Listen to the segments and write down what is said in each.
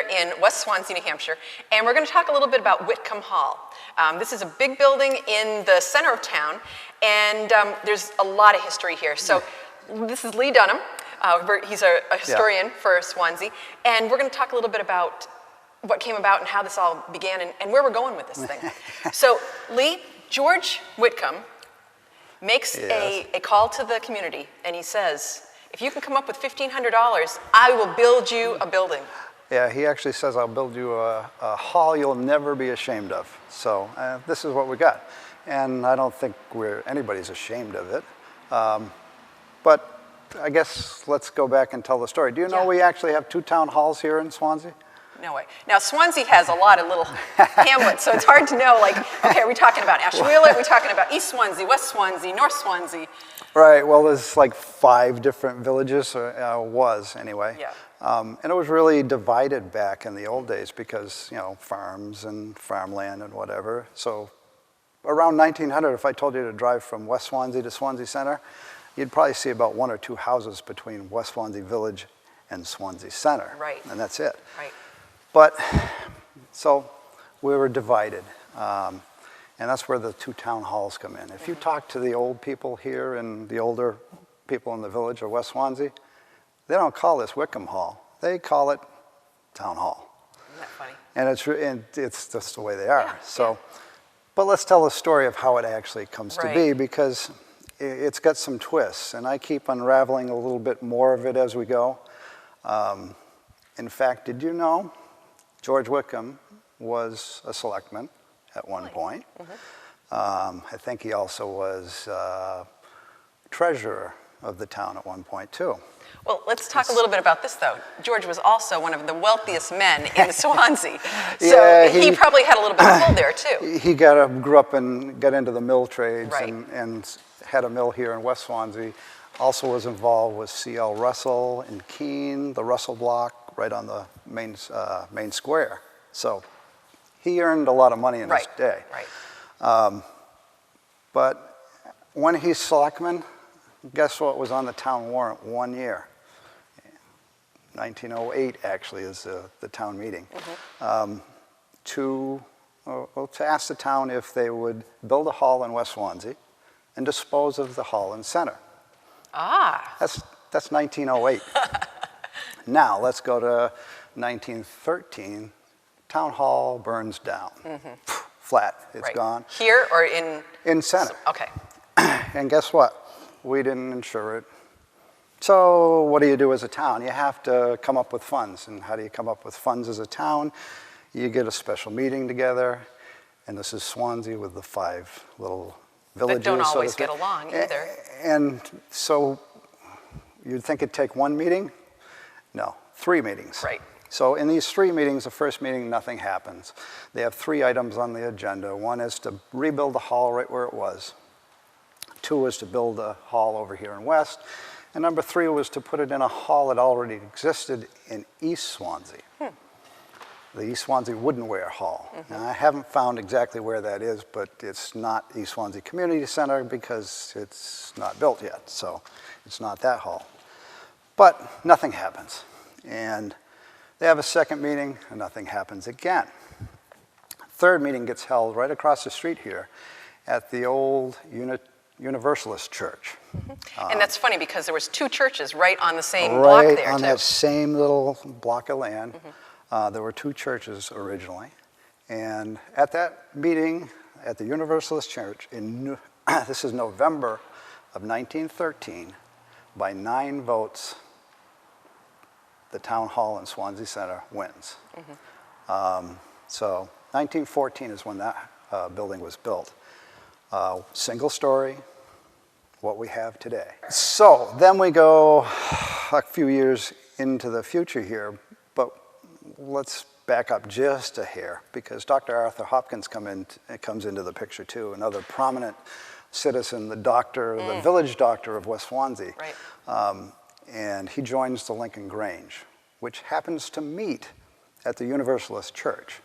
here in West Swanzey, New Hampshire, and we're going to talk a little bit about Whitcomb Hall. This is a big building in the center of town, and there's a lot of history here. So this is Lee Dunham. He's a historian for Swansea, and we're going to talk a little bit about what came about and how this all began and where we're going with this thing. So Lee, George Whitcomb makes a call to the community, and he says, if you can come up with $1,500, I will build you a building. Yeah, he actually says, I'll build you a hall you'll never be ashamed of. So this is what we got. And I don't think anybody's ashamed of it. But I guess let's go back and tell the story. Do you know we actually have 2 town halls here in Swansea? No way. Now, Swansea has a lot of little hamlets, so it's hard to know, like, okay, are we talking about Ashwellet? Are we talking about East Swansea, West Swansea, North Swansea? Right, well, there's like 5 different villages, was anyway. Yeah. And it was really divided back in the old days because, farms and farmland and whatever. So around 1900, if I told you to drive from West Swansea to Swansea Center, you'd probably see about 1 or 2 houses between West Swansea Village and Swansea Center. Right. And that's it. Right. But, so we were divided. And that's where the 2 town halls come in. If you talk to the old people here and the older people in the village of West Swansea, they don't call this Whitcomb Hall. They call it Town Hall. Isn't that funny? And it's just the way they are. But let's tell the story of how it actually comes to be, because it's got some twists, and I keep unraveling a little bit more of it as we go. In fact, did you know George Whitcomb was a selectman at one point? I think he also was treasurer of the town at one point, too. Well, let's talk a little bit about this, though. George was also one of the wealthiest men in Swansea. So he probably had a little bit of pull there, too. He grew up and got into the mill trades and had a mill here in West Swansea. Also was involved with C.L. Russell in Keene, the Russell block, right on the main square. So he earned a lot of money in his day. But when he's selectman, guess what was on the town warrant one year? 1908 actually is the town meeting. To ask the town if they would build a hall in West Swansea and dispose of the hall in Center. That's 1908. Now let's go to 1913. Town hall burns down. Flat, it's gone. Here or in? In Center. Okay. And guess what? We didn't insure it. So what do you do as a town? You have to come up with funds. And how do you come up with funds as a town? You get a special meeting together. And this is Swansea with the 5 little villages. That don't always get along either. And so you'd think it'd take 1 meeting? No, 3 meetings. Right. So in these 3 meetings, the first meeting, nothing happens. They have 3 items on the agenda. 1 is to rebuild the hall right where it was. 2 was to build a hall over here in West. And number 3 was to put it in a hall that already existed in East Swansea. The East Swansea Wooden Ware Hall. Now, I haven't found exactly where that is, but it's not East Swansea Community Center because it's not built yet. So it's not that hall. But nothing happens. And they have a second meeting, and nothing happens again. Third meeting gets held right across the street here at the old Universalist Church. And that's funny because there was 2 churches right on the same block there, Right on that same little block of land. There were 2 churches originally. And at that meeting at the Universalist Church, this is November of 1913, by 9 votes, the town hall in Swansea Center wins. So 1914 is when that building was built. Single story, what we have today. So then we go a few years into the future here, but let's back up just a hair because Dr. Arthur Hopkins comes into the picture too, another prominent citizen, the doctor, the village doctor of West Swansea. And he joins the Lincoln Grange, which happens to meet at the Universalist Church.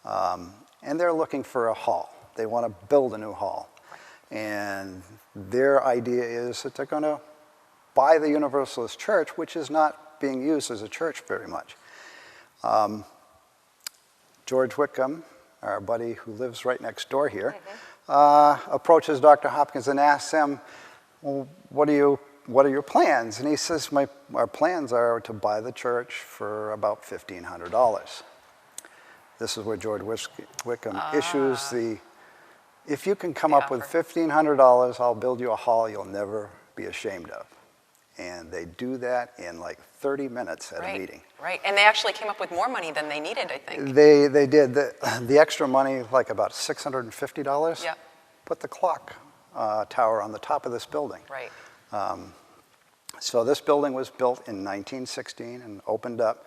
And they're looking for a hall. They want to build a new hall. And their idea is that they're going to buy the Universalist Church, which is not being used as a church very much. George Whitcomb, our buddy who lives right next door here, approaches Dr. Hopkins and asks him, well, what are your plans? And he says, our plans are to buy the church for about $1,500. This is where George Whitcomb issues the, if you can come up with $1,500, I'll build you a hall you'll never be ashamed of. And they do that in like 30 minutes at a meeting. Right, and they actually came up with more money than they needed, I think. They did. The extra money, like about $650, put the clock tower on the top of this building. Right. So this building was built in 1916 and opened up.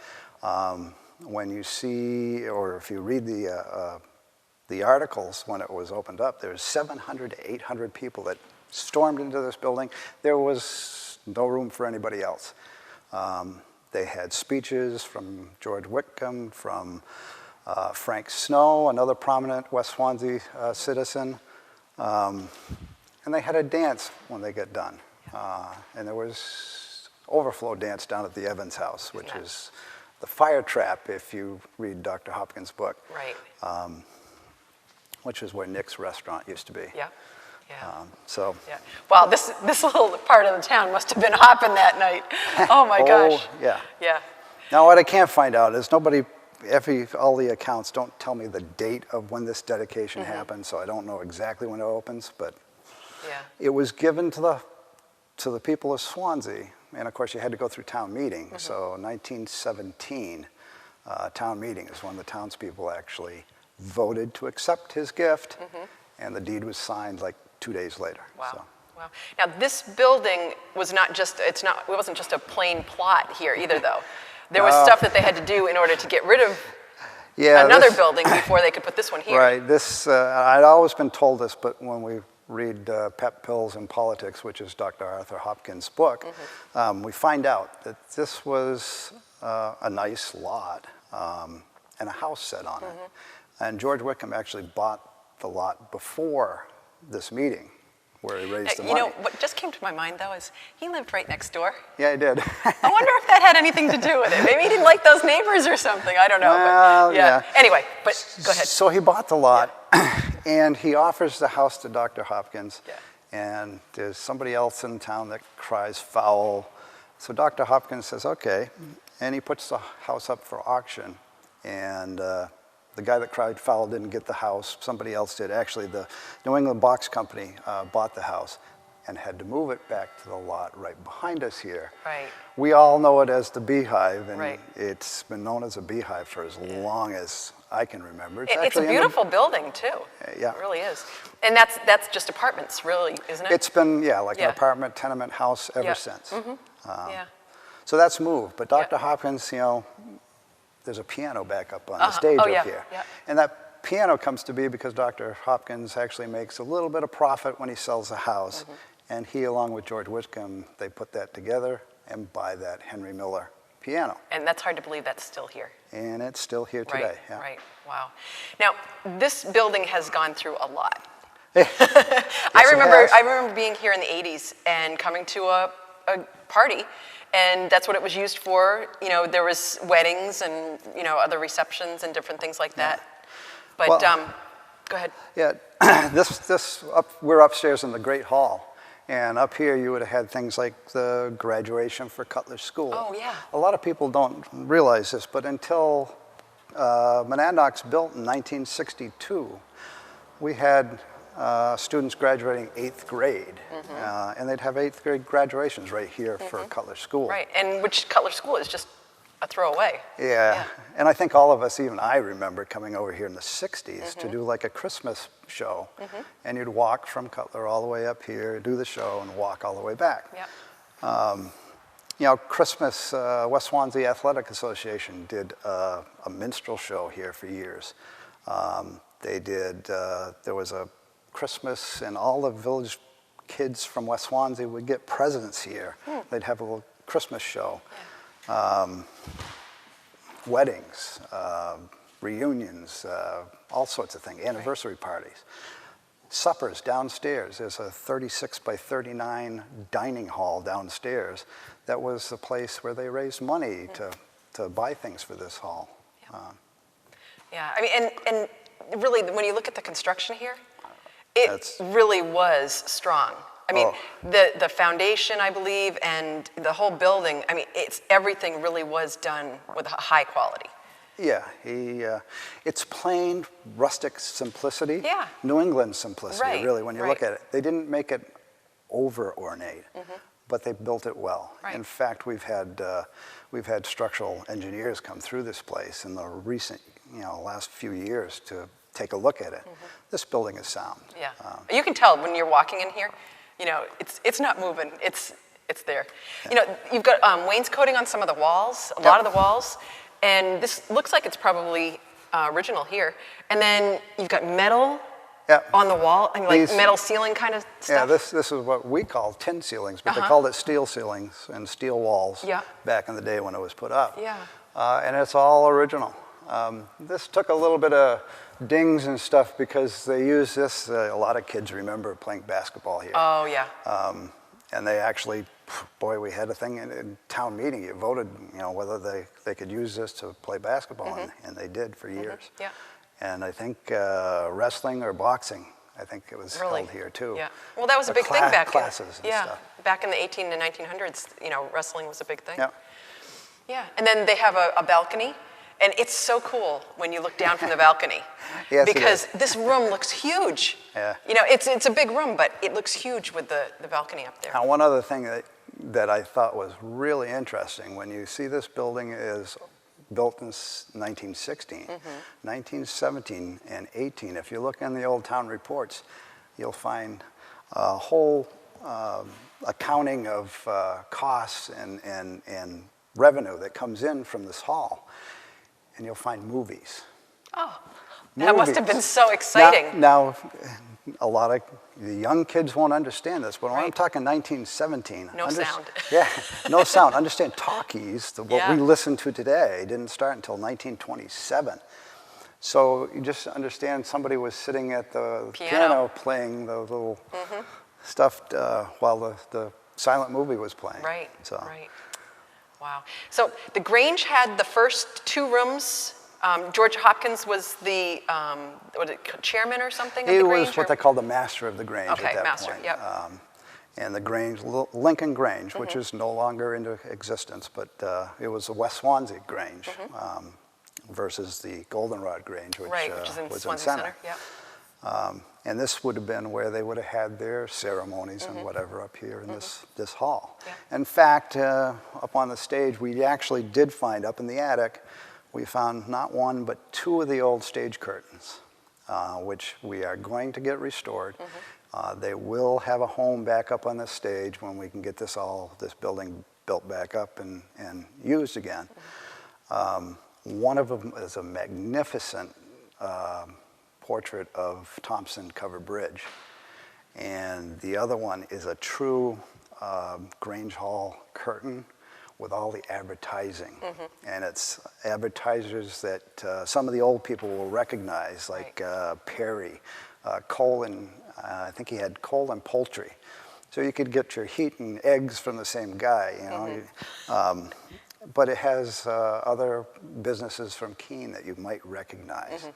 When you see, or if you read the articles when it was opened up, there's 700 to 800 people that stormed into this building. There was no room for anybody else. They had speeches from George Whitcomb, from Frank Snow, another prominent West Swanzey citizen, and they had a dance when they got done. And there was overflow dance down at the Evans house, which is the fire trap if you read Dr. Hopkins' book. Right. Which is where Nick's restaurant used to be. Yeah. Yeah. Yeah. Wow, this little part of the town must have been hopping that night. Oh my gosh. Yeah. Yeah. Now what I can't find out is all the accounts don't tell me the date of when this dedication happened, so I don't know exactly when it opens, but it was given to the people of Swansea, and of course you had to go through town meeting. So 1917 town meeting is when the townspeople actually voted to accept his gift, and the deed was signed like 2 days later. Wow. So. Wow. Now this building was it wasn't just a plain plot here either though. There was stuff that they had to do in order to get rid of another building before they could put this one here. Right. This, I'd always been told this, but when we read Pep Pills in Politics, which is Dr. Arthur Hopkins' book, we find out that this was a nice lot and a house set on it. And George Whitcomb actually bought the lot before this meeting where he raised the money. You know, what just came to my mind though is he lived right next door. Yeah, he did. I wonder if that had anything to do with it. Maybe he didn't like those neighbors or something. I don't know. Well, but yeah. Anyway, but go ahead. So he bought the lot and he offers the house to Dr. Hopkins. And there's somebody else in town that cries foul. So Dr. Hopkins says, okay. And he puts the house up for auction. And the guy that cried foul didn't get the house. Somebody else did. Actually, the New England Box Company bought the house and had to move it back to the lot right behind us here. Right. We all know it as the Beehive, and it's been known as a Beehive for as long as I can remember. It's a beautiful building, too. Yeah. It really is. And that's just apartments, really, isn't it? It's been, like an apartment, tenement house ever since. So that's moved. But Dr. Hopkins, there's a piano back up on the stage up here. And that piano comes to be because Dr. Hopkins actually makes a little bit of profit when he sells the house. And he, along with George Whitcomb, they put that together and buy that Henry Miller piano. And that's hard to believe that's still here. And it's still here today. Right. Wow. Now, this building has gone through a lot. Yes, I remember being here in the 80s and coming to a party. And that's what it was used for. There was weddings and, other receptions and different things like that. But, go ahead. Yeah, we're upstairs in the Great Hall. And up here you would have had things like the graduation for Cutler School. Oh, yeah. A lot of people don't realize this, but until Monadnock's built in 1962, we had students graduating 8th grade, and they'd have 8th grade graduations right here for Cutler School. Right, and which Cutler School is just a throwaway. Yeah, and I think all of us, even I remember coming over here in the 60s to do like a Christmas show, and you'd walk from Cutler all the way up here, do the show, and walk all the way back. Christmas, West Swanzey Athletic Association did a minstrel show here for years. They did, there was a Christmas, and all the village kids from West Swanzey would get presents here. They'd have a little Christmas show. Weddings, reunions, all sorts of things, anniversary parties. Suppers downstairs. There's a 36 by 39 dining hall downstairs. That was the place where they raised money to buy things for this hall. Yeah, I mean, and really, when you look at the construction here, it That's- really was strong. I mean, the foundation, I believe, and the whole building, I mean, everything really was done with high quality. Yeah, it's plain rustic simplicity. Yeah. New England simplicity, Right, really, when you look right. at it. They didn't make it over ornate, but they built it well. Right. In fact, we've had structural engineers come through this place in the recent, last few years to take a look at it. This building is sound. Yeah, you can tell when you're walking in here, it's not moving, it's there. You've got wainscoting on some of the walls, a lot of the walls, and this looks like it's probably original here. And then you've got metal on the wall, and like metal ceiling kind of stuff. Yeah, this is what we call tin ceilings, but they called it steel ceilings and steel walls back in the day when it was put up. Yeah. And it's all original. This took a little bit of dings and stuff because they used this. A lot of kids remember playing basketball here. Oh, yeah. And they actually, boy, we had a thing in town meeting. You voted, whether they could use this to play basketball, and they did for years. Yeah. And I think wrestling or boxing, I think it was held here too. Yeah. Well, that was a big thing back classes in, and stuff. back in the 18 and 1900s, wrestling was a big thing. Yeah. Yeah, and then they have a balcony, and it's so cool when you look down from the balcony. Yes, it because is. this room looks huge. Yeah. It's a big room, but it looks huge with the balcony up there. Now, one other thing that I thought was really interesting, when you see this building is built in 1916, 1917, and 18. If you look in the old town reports, you'll find a whole accounting of costs and revenue that comes in from this hall. And you'll find movies. Oh, that must have been so exciting. Now, a lot of the young kids won't understand this, but when I'm Right. talking 1917. No sound. Yeah, no sound. Understand talkies, what Yeah. we listen to today, didn't start until 1927. So you just understand somebody was sitting at the piano playing the little stuff while the silent movie was playing. Right, So. right. Wow. So the Grange had the first two rooms. George Hopkins was the chairman or something of He the was Grange? what they called the master of the Grange Okay, at that master, point. yep. And the Grange, Lincoln Grange, which is no longer into existence, but it was the West Swanzey Grange versus the Goldenrod Grange, which, which is in was Swansea in Center. Center. Yep. And this would have been where they would have had their ceremonies and whatever up here in this hall. Yeah. In fact, up on the stage, we actually did find, up in the attic, we found not one, but two of the old stage curtains, which we are going to get restored. They will have a home back up on the stage when we can get this building built back up and used again. One of them is a magnificent portrait of Thompson Covered Bridge. And the other one is a true Grange Hall curtain with all the advertising. And it's advertisers that some of the old people will recognize, like Perry, Cole and, I think he had Cole and Poultry. So you could get your heat and eggs from the same guy, but it has other businesses from Keene that you might recognize.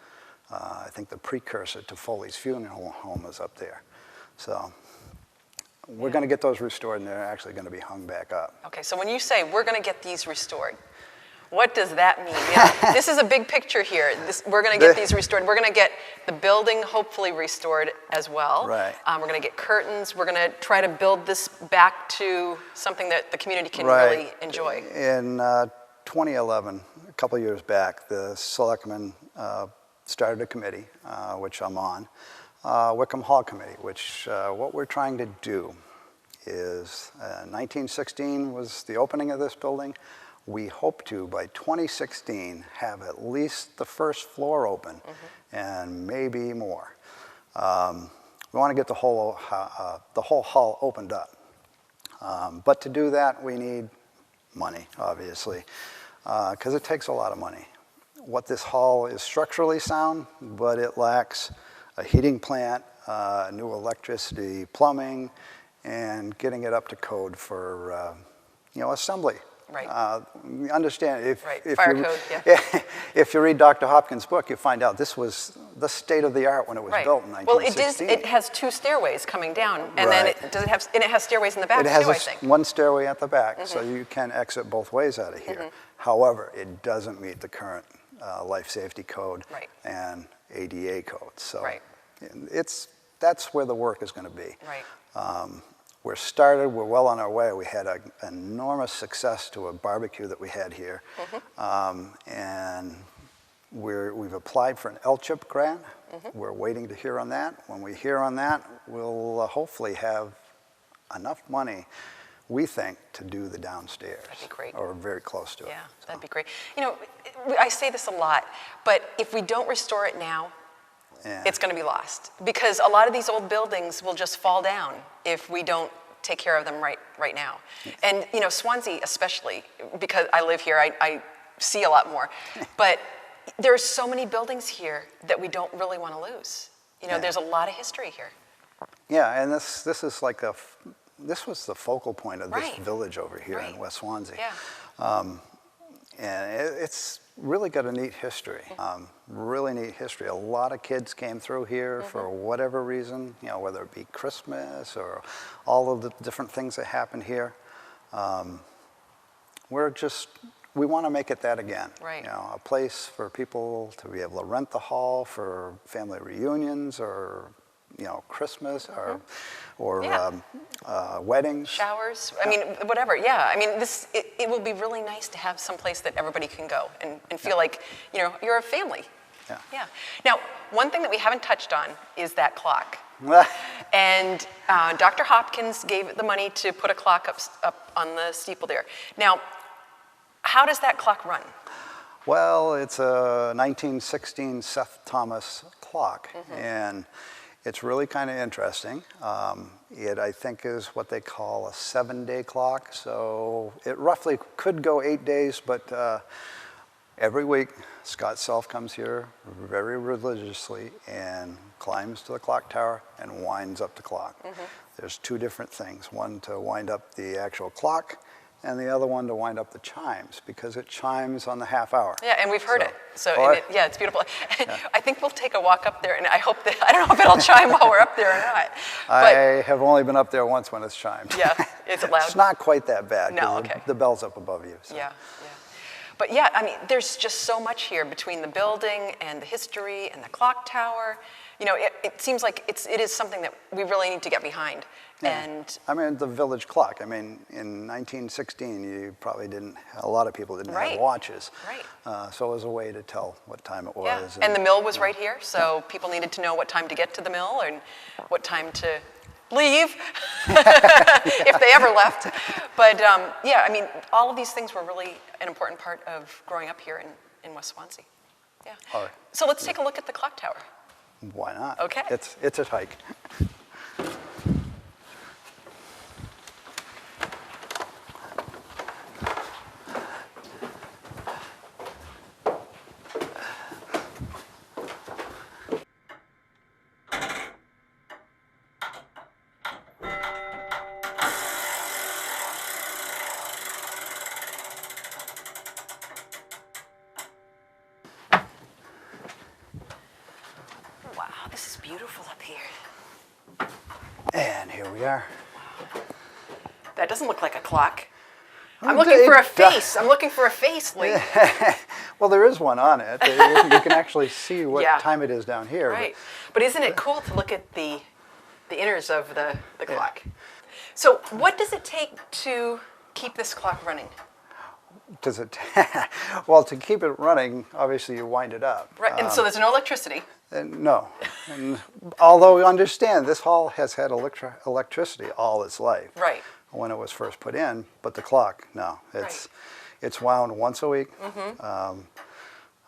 I think the precursor to Foley's Funeral Home is up there. So we're going to get those restored, and they're actually going to be hung back up. Okay, so when you say we're going to get these restored, what does that mean? This is a big picture here. We're going to get these restored. We're going to get the building hopefully restored as well. Right. We're going to get curtains. We're going to try to build this back to something that the community can really enjoy. In 2011, a couple of years back, the selectmen started a committee, which I'm on, Whitcomb Hall Committee, which what we're trying to do is 1916 was the opening of this building. We hope to, by 2016, have at least the first floor open and maybe more. We want to get the whole hall opened up. But to do that, we need money, obviously, because it takes a lot of money. What this hall is structurally sound, but it lacks a heating plant, new electricity, plumbing, and getting it up to code for assembly Right. Understand, Right. if Fire you, code, yeah. if you read Dr. Hopkins' book, you find out this was the state of the art when it was Right. built in Well, 1916. it has 2 stairways coming down, and then Right. and it has stairways in the back It has too, I think. one stairway at the back, so you can exit both ways out of here. However, it doesn't meet the current life safety code Right. and ADA code. So Right. that's where the work is going to be. Right. We're well on our way. We had an enormous success to a barbecue that we had here. And we've applied for an LCHIP grant. We're waiting to hear on that. When we hear on that, we'll hopefully have enough money, we think, to do the downstairs. That'd be great. Or very close to it. Yeah, that'd be great. You know, I say this a lot, but if we don't restore it now, Yeah. it's going to be lost. Because a lot of these old buildings will just fall down if we don't take care of them right now. And, you know, Swansea especially, because I live here, I see a lot more. But there's so many buildings here that we don't really want to lose. You know, Yeah. there's a lot of history here. Yeah, and this is like this was the focal point of this Right. village over here in Right. West Swanzey. Yeah. And it's really got a neat history, really neat history. A lot of kids came through here for whatever reason, you know, whether it be Christmas or all of the different things that happen here. We want to make it that again. Right. You know, a place for people to be able to rent the hall for family reunions or, you know, Christmas or Yeah. weddings. Showers, I mean, whatever, yeah. I mean, it will be really nice to have some place that everybody can go and feel like, you know, you're a family. Yeah. Yeah. Now, one thing that we haven't touched on is that clock. And Dr. Hopkins gave the money to put a clock up on the steeple there. Now, how does that clock run? Well, it's a 1916 Seth Thomas clock, and it's really kind of interesting. It, I think, is what they call a 7-day clock, so it roughly could go 8 days, but every week, Scott Self comes here very religiously and climbs to the clock tower and winds up the clock. There's 2 different things, one to wind up the actual clock, and the other one to wind up the chimes, because it chimes on the half hour. Yeah, and we've heard it. So, Oh, yeah, it's beautiful. I think we'll take a walk up there, and I hope that, I don't know if it'll chime while we're up there or not. I But, have only been up there once when it's chimed. yeah, is it loud? It's not quite that bad. 'Cause No, okay. The bell's up above you. So. Yeah, yeah. But yeah, I mean, there's just so much here between the building and the history and the clock tower. You know, it seems like it is something that we really need to get behind. Yeah. And I mean, the village clock. I mean, in 1916, a lot of people didn't Right. have watches. Right. So it was a way to tell what time it was. yeah, and the mill was right here, so people needed to know what time to get to the mill and what time to leave, if they ever left. But yeah, I mean, all of these things were really an important part of growing up here in West Swanzey. Yeah. All right. So let's take a look at the clock tower. Why not? Okay. It's a hike. Wow, this is beautiful up here. And here we are. That doesn't look like a clock. I'm It looking for a does. face. I'm looking for a face, Lee. Well, there is one on it. You can actually see what Yeah. time it is down here. Right. But isn't it cool to look at the inners of the clock? So what does it take to keep this clock running? Does it? Well, to keep it running, obviously you wind it up. Right, and so there's no electricity. No. And although we understand this hall has had electricity all its life. Right. When it was first put in, but the clock, no. It's wound once a week. A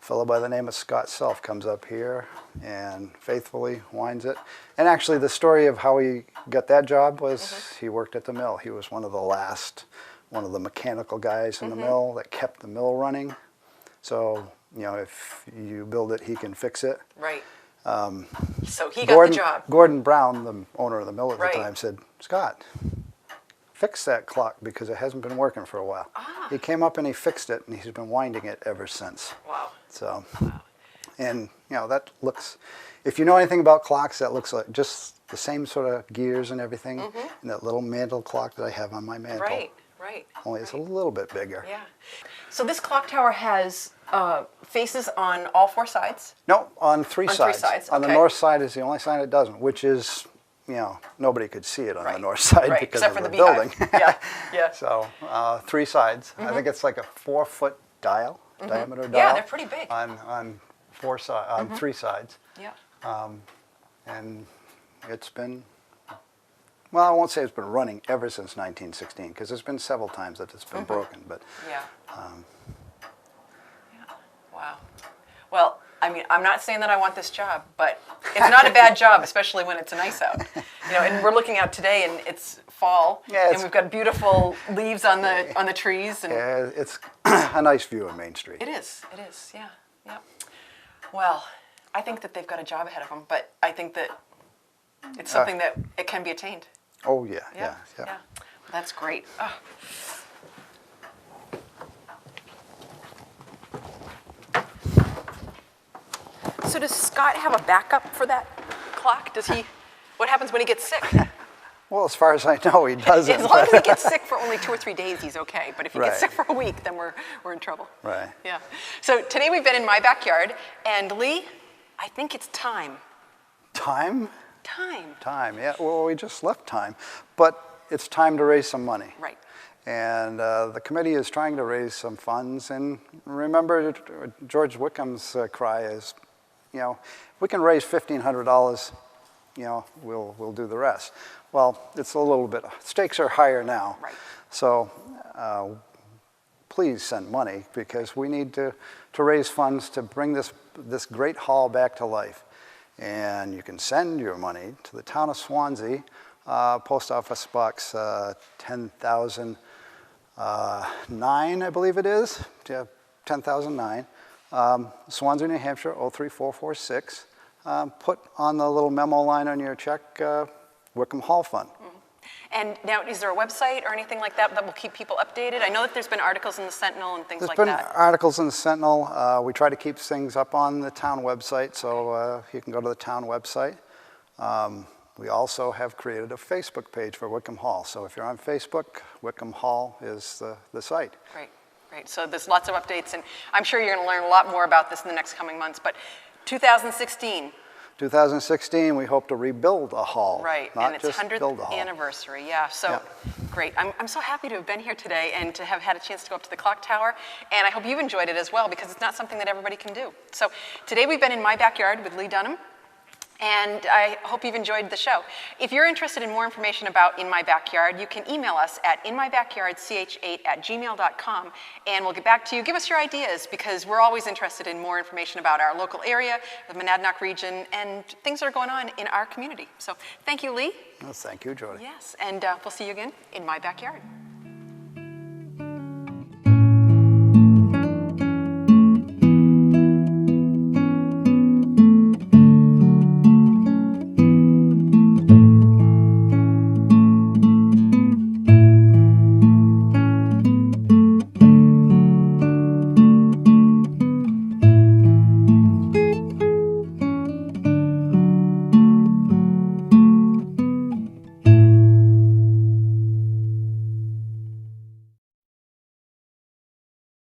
fellow by the name of Scott Self comes up here and faithfully winds it. And actually the story of how he got that job was he worked at the mill. He was one of the mechanical guys in the mill that kept the mill running. So, you know, if you build it, he can fix it. Right. So he got the job. Gordon Brown, the owner of the mill at Right. the time, said, Scott, fixed that clock because it hasn't been working for a while. He came up and he fixed it, and he's been winding it ever since. Wow. So, and you know, that looks, if you know anything about clocks, that looks like just the same sort of gears and everything, and that little mantle clock that I have on my mantle. Right, right. Only it's a little bit bigger. Yeah. So this clock tower has faces on all four sides? No, on three On sides. 3 sides, On the okay. north side is the only side it doesn't, which is, you know, nobody could see it on the Right. north side Right, because except of for the the building. beehive. Yeah, yeah. So 3 sides. I think it's like a 4-foot dial, diameter dial. Yeah, they're pretty big. On 3 sides. Yeah. And it's been, well, I won't say it's been running ever since 1916, because there's been several times that it's been broken, but Yeah. Yeah. Wow. Well, I mean, I'm not saying that I want this job, but it's not a bad job, especially when it's nice out. You know, and we're looking out today, and it's fall, Yeah, and we've got beautiful leaves on the trees, and it's a nice view of Main Street. it is, yeah, yeah. Well, I think that they've got a job ahead of them, but I think that it's something that it can be attained. Oh, yeah. That's great. Oh. So does Scott have a backup for that clock? Does he? What happens when he gets sick? Well, as far as I know, he doesn't. As long as he gets sick for only 2 or 3 days, he's okay. But if he gets Right. sick for a week, then we're in trouble. Right. Yeah. So today we've been in my backyard, and Lee, I think it's time. Time? Time. Time, yeah. Well, we just left time. But it's time to raise some money. Right. And the committee is trying to raise some funds. And remember, George Whitcomb's cry is, you know, we can raise $1,500, you know, we'll do the rest. Well, it's a little bit, stakes are higher now. Right. So please send money, because we need to raise funds to bring this great hall back to life. And you can send your money to the town of Swanzey, Post Office Box 10,009, I believe it is. Yeah, 10,009. Swanzey, New Hampshire, 03446. Put on the little memo line on your check, Whitcomb Hall Fund. And now, is there a website or anything like that that will keep people updated? I know that there's been articles in the Sentinel and things There's like been that. articles in the Sentinel. We try to keep things up on the town website, so you can go to the town website. We also have created a Facebook page for Whitcomb Hall. So if you're on Facebook, Whitcomb Hall is the site. Great, great. So there's lots of updates, and I'm sure you're going to learn a lot more about this in the next coming months. But 2016. 2016, we hope to rebuild a hall. Right, not and it's just build a 100th hall. anniversary, yeah. So Yeah. great. I'm so happy to have been here today and to have had a chance to go up to the clock tower. And I hope you've enjoyed it as well, because it's not something that everybody can do. So today we've been in my backyard with Lee Dunham. And I hope you've enjoyed the show. If you're interested in more information about In My Backyard, you can email us at inmybackyardch8@gmail.com, and we'll get back to you. Give us your ideas, because we're always interested in more information about our local area, the Monadnock region, and things that are going on in our community. So thank you, Lee. Well, thank you, Jody. Yes, and we'll see you again in my backyard.